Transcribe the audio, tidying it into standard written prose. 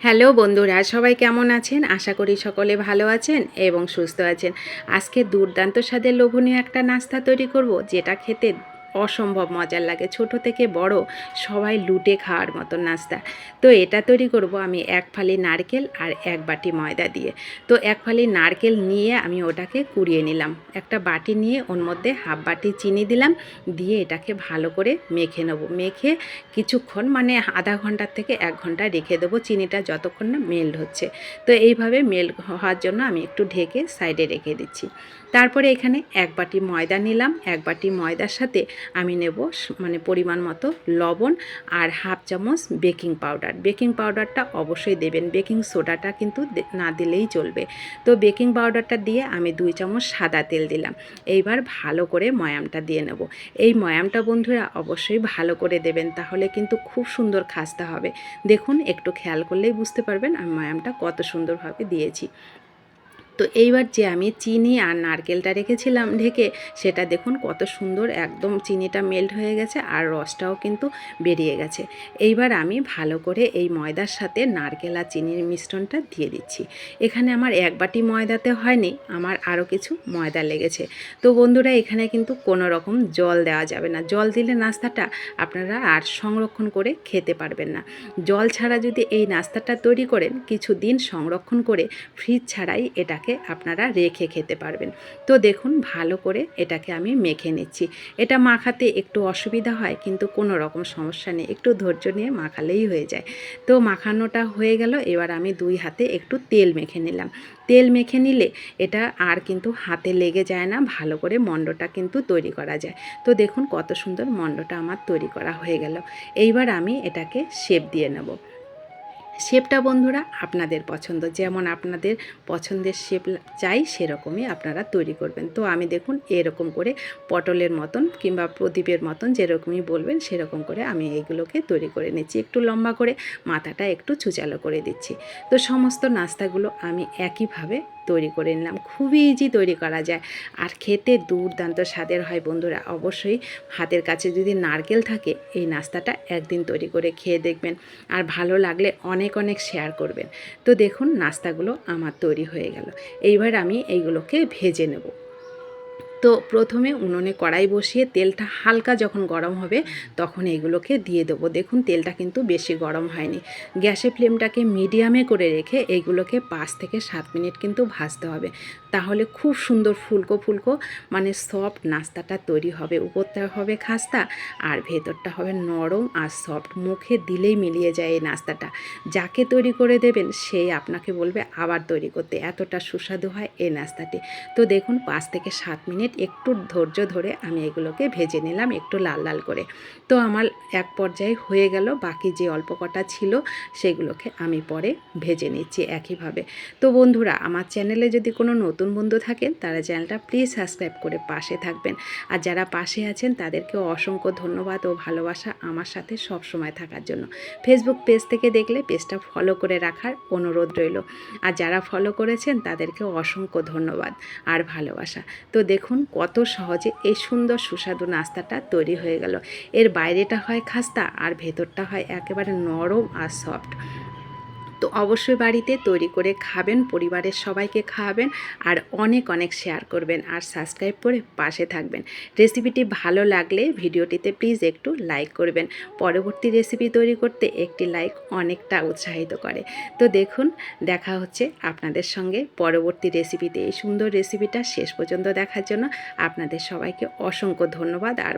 Hello বন্ধুরা, সবাই কেমন আছেন? আশা করি সকলে ভালো আছেন এবং সুস্থ আছেন। আজকে দুর্দান্ত স্বাদের লোভনীয় একটা নাস্তা তৈরি করব, যেটা খেতে অসম্ভব মজার লাগে। ছোট থেকে বড় সবাই লুটে খাওয়ার মতো নাস্তা। তো এটা তৈরি করব আমি এক ফালি নারকেল আর এক বাটি ময়দা দিয়ে। তো এক ফালি নারকেল নিয়ে আমি ওটাকে কুড়িয়ে নিলাম। একটা বাটি নিয়ে ওর মধ্যে হাফ বাটি চিনি দিলাম, দিয়ে এটাকে ভালো করে মেখে নেব। মেখে কিছুক্ষণ মানে আধা ঘন্টার থেকে 1 ঘন্টা রেখে দেবো, চিনিটা যতক্ষণ না মেল্ট হচ্ছে। তো এইভাবে মেল্ট হওয়ার জন্য আমি একটু ঢেকে সাইডে রেখে দিচ্ছি। তারপরে এখানে 1 বাটি ময়দা নিলাম। 1 বাটি ময়দার সাথে আমি নেব মানে পরিমাণ মতো লবণ আর হাফ চামচ বেকিং পাউডার। বেকিং পাউডারটা অবশ্যই দেবেন, বেকিং সোডাটা কিন্তু না দিলেই চলবে। তো বেকিং পাউডারটা দিয়ে আমি 2 চামচ সাদা তেল দিলাম। এইবার ভালো করে ময়ামটা দিয়ে নেব। এই ময়ামটা বন্ধুরা অবশ্যই ভালো করে দেবেন, তাহলে কিন্তু খুব সুন্দর খাস্তা হবে। দেখুন, একটু খেয়াল করলেই বুঝতে পারবেন আমি ময়ামটা কত সুন্দরভাবে দিয়েছি। তো এইবার যে আমি চিনি আর নারকেলটা রেখেছিলাম ঢেকে, সেটা দেখুন কত সুন্দর একদম চিনিটা মেল্ট হয়ে গেছে আর রসটাও কিন্তু বেরিয়ে গেছে। এইবার আমি ভালো করে এই ময়দার সাথে নারকেল আর চিনির মিশ্রণটা দিয়ে দিচ্ছি। এখানে আমার 1 বাটি ময়দাতে হয়নি, আমার আরও কিছু ময়দা লেগেছে। তো বন্ধুরা, এখানে কিন্তু কোনো রকম জল দেওয়া যাবে না। জল দিলে নাস্তাটা আপনারা আর সংরক্ষণ করে খেতে পারবেন না। জল ছাড়া যদি এই নাস্তাটা তৈরি করেন, কিছু দিন সংরক্ষণ করে ফ্রিজ ছাড়াই এটাকে আপনারা রেখে খেতে পারবেন। তো দেখুন, ভালো করে এটাকে আমি মেখে নিচ্ছি। এটা মাখাতে একটু অসুবিধা হয়, কিন্তু কোনো রকম সমস্যা নেই, একটু ধৈর্য নিয়ে মাখালেই হয়ে যায়। তো মাখানোটা হয়ে গেল। এবার আমি 2 হাতে একটু তেল মেখে নিলাম। তেল মেখে নিলে এটা আর কিন্তু হাতে লেগে যায় না, ভালো করে মণ্ডটা কিন্তু তৈরি করা যায়। তো দেখুন কত সুন্দর মণ্ডটা আমার তৈরি করা হয়ে গেল। এইবার আমি এটাকে শেপ দিয়ে নেব। শেপটা বন্ধুরা আপনাদের পছন্দ, যেমন আপনাদের পছন্দের শেপ চাই সেরকমই আপনারা তৈরি করবেন। তো আমি দেখুন এরকম করে পটলের মতন কিংবা প্রদীপের মতন যেরকমই বলবেন সেরকম করে আমি এইগুলোকে তৈরি করে নিচ্ছি। একটু লম্বা করে, মাথাটা একটু ছুচালো করে দিচ্ছি। তো সমস্ত নাস্তাগুলো আমি একইভাবে তৈরি করে নিলাম। খুবই ইজি তৈরি করা যায় আর খেতে দুর্দান্ত স্বাদের হয় বন্ধুরা। অবশ্যই হাতের কাছে যদি নারকেল থাকে, এই নাস্তাটা একদিন তৈরি করে খেয়ে দেখবেন, আর ভালো লাগলে অনেক অনেক শেয়ার করবেন। তো দেখুন নাস্তাগুলো আমার তৈরি হয়ে গেল। এইবার আমি এইগুলোকে ভেজে নেব। তো প্রথমে উনুনে কড়াই বসিয়ে তেলটা হালকা যখন গরম হবে তখন এগুলোকে দিয়ে দেবো। দেখুন তেলটা কিন্তু বেশি গরম হয়নি। গ্যাসের ফ্লেমটাকে মিডিয়ামে করে রেখে এইগুলোকে 5 থেকে 7 মিনিট কিন্তু ভাজতে হবে। তাহলে খুব সুন্দর ফুলকো ফুলকো মানে সফট নাস্তাটা তৈরি হবে। উপরটা হবে খাস্তা আর ভেতরটা হবে নরম আর সফট। মুখে দিলেই মিলিয়ে যায় এই নাস্তাটা। যাকে তৈরি করে দেবেন সেই আপনাকে বলবে আবার তৈরি করতে, এতটা সুস্বাদু হয় এই নাস্তাটি। তো দেখুন 5 থেকে 7 মিনিট একটু ধৈর্য ধরে আমি এগুলোকে ভেজে নিলাম একটু লাল লাল করে। তো আমার এক পর্যায়ে হয়ে গেল। বাকি যে অল্প কটা ছিল সেগুলোকে আমি পরে ভেজে নিচ্ছি একইভাবে। তো বন্ধুরা, আমার চ্যানেলে যদি কোনো নতুন বন্ধু থাকেন তারা চ্যানেলটা প্লিজ সাবস্ক্রাইব করে পাশে থাকবেন। আর যারা পাশে আছেন তাদেরকেও অসংখ্য ধন্যবাদ ও ভালোবাসা আমার সাথে সব সময় থাকার জন্য। ফেসবুক পেজ থেকে দেখলে পেজটা ফলো করে রাখার অনুরোধ রইল। আর যারা ফলো করেছেন তাদেরকেও অসংখ্য ধন্যবাদ আর ভালোবাসা। তো দেখুন কত সহজে এই সুন্দর সুস্বাদু নাস্তাটা তৈরি হয়ে গেল। এর বাইরেটা হয় খাস্তা আর ভেতরটা হয় একেবারে নরম আর সফট। তো অবশ্যই বাড়িতে তৈরি করে খাবেন, পরিবারের সবাইকে খাওয়াবেন আর অনেক অনেক শেয়ার করবেন আর সাবস্ক্রাইব করে পাশে থাকবেন। রেসিপিটি ভালো লাগলে ভিডিওটিতে প্লিজ একটু লাইক করবেন। পরবর্তী রেসিপি তৈরি করতে একটি লাইক অনেকটা উৎসাহিত করে। তো দেখুন, দেখা হচ্ছে আপনাদের সঙ্গে পরবর্তী রেসিপিতে। এই সুন্দর রেসিপিটা শেষ পর্যন্ত দেখার জন্য আপনাদের সবাইকে অসংখ্য ধন্যবাদ আর